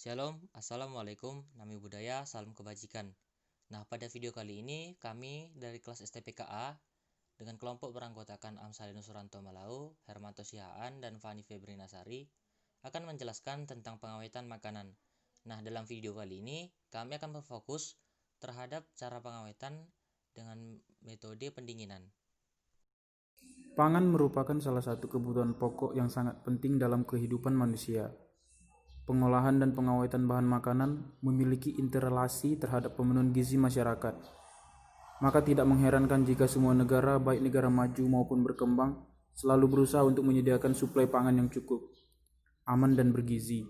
Shalom, Assalamualaikum, Nami Budaya, Salam Kebajikan. Nah, pada video kali ini kami dari kelas STPKA dengan kelompok beranggotakan Amsalino Suranto Malau, Hermanto Sihaan, dan Fani Febri Nasari akan menjelaskan tentang pengawetan makanan. Nah, dalam video kali ini kami akan berfokus terhadap cara pengawetan dengan metode pendinginan. Pangan merupakan salah satu kebutuhan pokok yang sangat penting dalam kehidupan manusia. Pengolahan dan pengawetan bahan makanan memiliki interrelasi terhadap pemenuhan gizi masyarakat. Maka tidak mengherankan jika semua negara, baik negara maju maupun berkembang, selalu berusaha untuk menyediakan suplai pangan yang cukup, aman dan bergizi.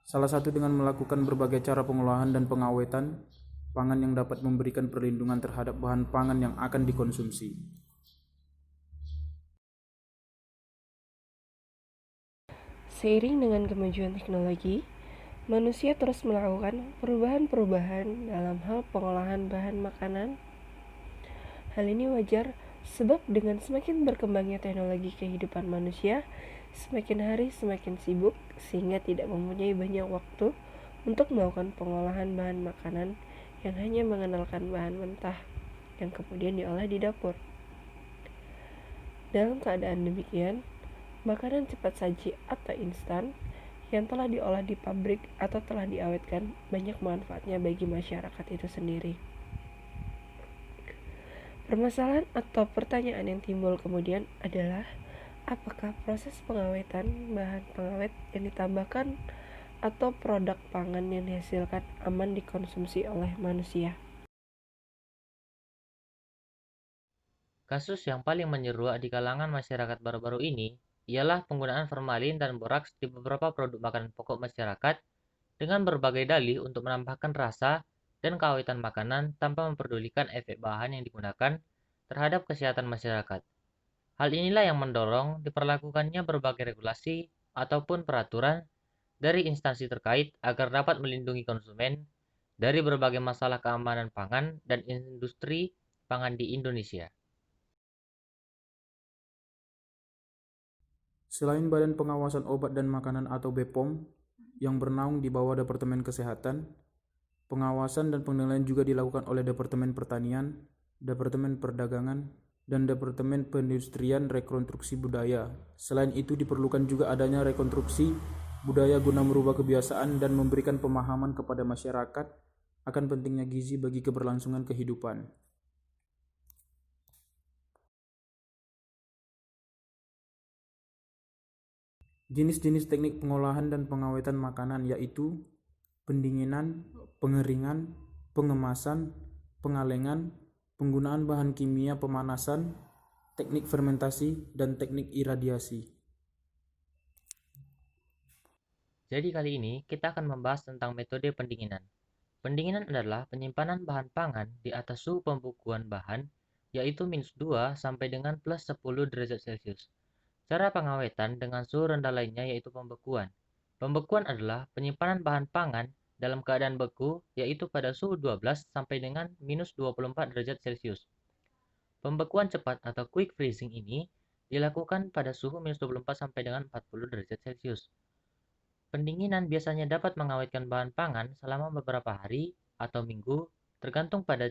Salah satu dengan melakukan berbagai cara pengolahan dan pengawetan pangan yang dapat memberikan perlindungan terhadap bahan pangan yang akan dikonsumsi. Seiring dengan kemajuan teknologi, manusia terus melakukan perubahan-perubahan dalam hal pengolahan bahan makanan. Hal ini wajar sebab dengan semakin berkembangnya teknologi kehidupan manusia, semakin hari semakin sibuk sehingga tidak mempunyai banyak waktu untuk melakukan pengolahan bahan makanan yang hanya mengandalkan bahan mentah yang kemudian diolah di dapur. Dalam keadaan demikian, makanan cepat saji atau instan yang telah diolah di pabrik atau telah diawetkan banyak manfaatnya bagi masyarakat itu sendiri. Permasalahan atau pertanyaan yang timbul kemudian adalah apakah proses pengawetan bahan pengawet yang ditambahkan atau produk pangan yang dihasilkan aman dikonsumsi oleh manusia. Kasus yang paling menyeruak di kalangan masyarakat baru-baru ini ialah penggunaan formalin dan boraks di beberapa produk makanan pokok masyarakat dengan berbagai dalih untuk menambahkan rasa dan keawetan makanan tanpa memperdulikan efek bahan yang digunakan terhadap kesehatan masyarakat. Hal inilah yang mendorong diperlakukannya berbagai regulasi ataupun peraturan dari instansi terkait agar dapat melindungi konsumen dari berbagai masalah keamanan pangan dan industri pangan di Indonesia. Selain Badan Pengawasan Obat dan Makanan atau BPOM yang bernaung di bawah Departemen Kesehatan, pengawasan dan penilaian juga dilakukan oleh Departemen Pertanian, Departemen Perdagangan, dan Departemen Perindustrian Rekonstruksi Budaya. Selain itu diperlukan juga adanya rekonstruksi budaya guna merubah kebiasaan dan memberikan pemahaman kepada masyarakat akan pentingnya gizi bagi keberlangsungan kehidupan. Jenis-jenis teknik pengolahan dan pengawetan makanan yaitu pendinginan, pengeringan, pengemasan, pengalengan, penggunaan bahan kimia pemanasan, teknik fermentasi, dan teknik iradiasi. Jadi kali ini kita akan membahas tentang metode pendinginan. Pendinginan adalah penyimpanan bahan pangan di atas suhu pembukuan bahan, yaitu -2 sampai dengan +10 derajat Celcius. Cara pengawetan dengan suhu rendah lainnya yaitu pembekuan. Pembekuan adalah penyimpanan bahan pangan dalam keadaan beku, yaitu pada suhu 12 sampai dengan -24 derajat Celcius. Pembekuan cepat atau quick freezing ini dilakukan pada suhu -24 sampai dengan 40 derajat Celcius. Pendinginan biasanya dapat mengawetkan bahan pangan selama beberapa hari atau minggu, tergantung pada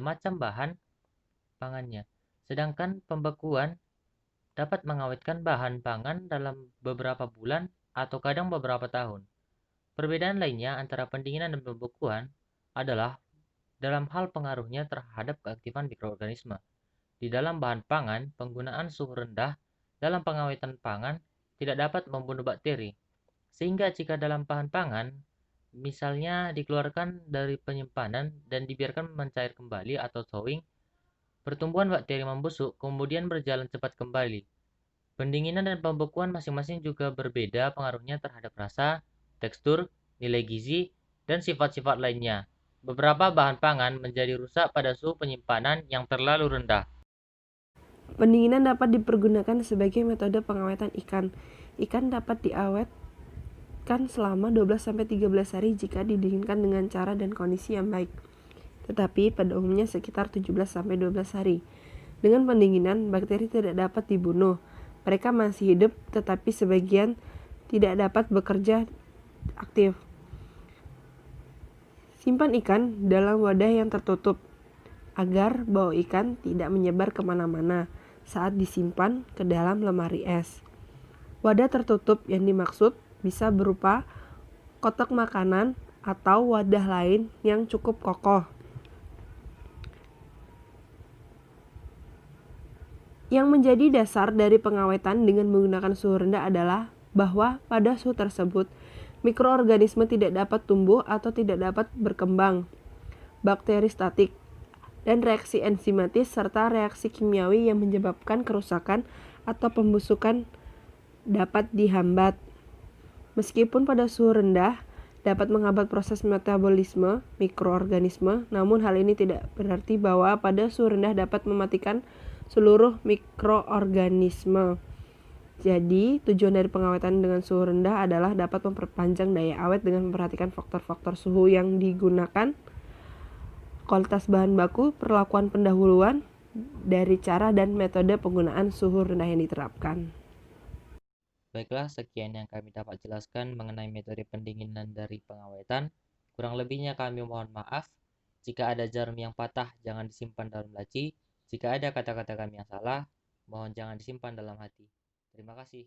macam bahan pangannya. Sedangkan pembekuan dapat mengawetkan bahan pangan dalam beberapa bulan atau kadang beberapa tahun. Perbedaan lainnya antara pendinginan dan pembekuan adalah dalam hal pengaruhnya terhadap keaktifan mikroorganisme. Di dalam bahan pangan, penggunaan suhu rendah dalam pengawetan pangan tidak dapat membunuh bakteri. Sehingga jika dalam bahan pangan, misalnya dikeluarkan dari penyimpanan dan dibiarkan mencair kembali atau thawing, pertumbuhan bakteri membusuk kemudian berjalan cepat kembali. Pendinginan dan pembekuan masing-masing juga berbeda pengaruhnya terhadap rasa, tekstur, nilai gizi, dan sifat-sifat lainnya. Beberapa bahan pangan menjadi rusak pada suhu penyimpanan yang terlalu rendah. Pendinginan dapat dipergunakan sebagai metode pengawetan ikan. Ikan dapat diawetkan selama 12-13 hari jika didinginkan dengan cara dan kondisi yang baik. Tetapi pada umumnya sekitar 17-12 hari. Dengan pendinginan, bakteri tidak dapat dibunuh. Mereka masih hidup, tetapi sebagian tidak dapat bekerja aktif. Simpan ikan dalam wadah yang tertutup agar bau ikan tidak menyebar kemana-mana saat disimpan ke dalam lemari es. Wadah tertutup yang dimaksud bisa berupa kotak makanan atau wadah lain yang cukup kokoh. Yang menjadi dasar dari pengawetan dengan menggunakan suhu rendah adalah bahwa pada suhu tersebut mikroorganisme tidak dapat tumbuh atau tidak dapat berkembang, bakteri statik, dan reaksi enzimatis serta reaksi kimiawi yang menyebabkan kerusakan atau pembusukan dapat dihambat. Meskipun pada suhu rendah dapat menghambat proses metabolisme mikroorganisme, namun hal ini tidak berarti bahwa pada suhu rendah dapat mematikan seluruh mikroorganisme. Jadi, tujuan dari pengawetan dengan suhu rendah adalah dapat memperpanjang daya awet dengan memperhatikan faktor-faktor suhu yang digunakan, kualitas bahan baku, perlakuan pendahuluan dari cara dan metode penggunaan suhu rendah yang diterapkan. Baiklah, sekian yang kami dapat jelaskan mengenai metode pendinginan dari pengawetan. Kurang lebihnya kami mohon maaf. Jika ada jarum yang patah, jangan disimpan dalam laci. Jika ada kata-kata kami yang salah, mohon jangan disimpan dalam hati. Terima kasih.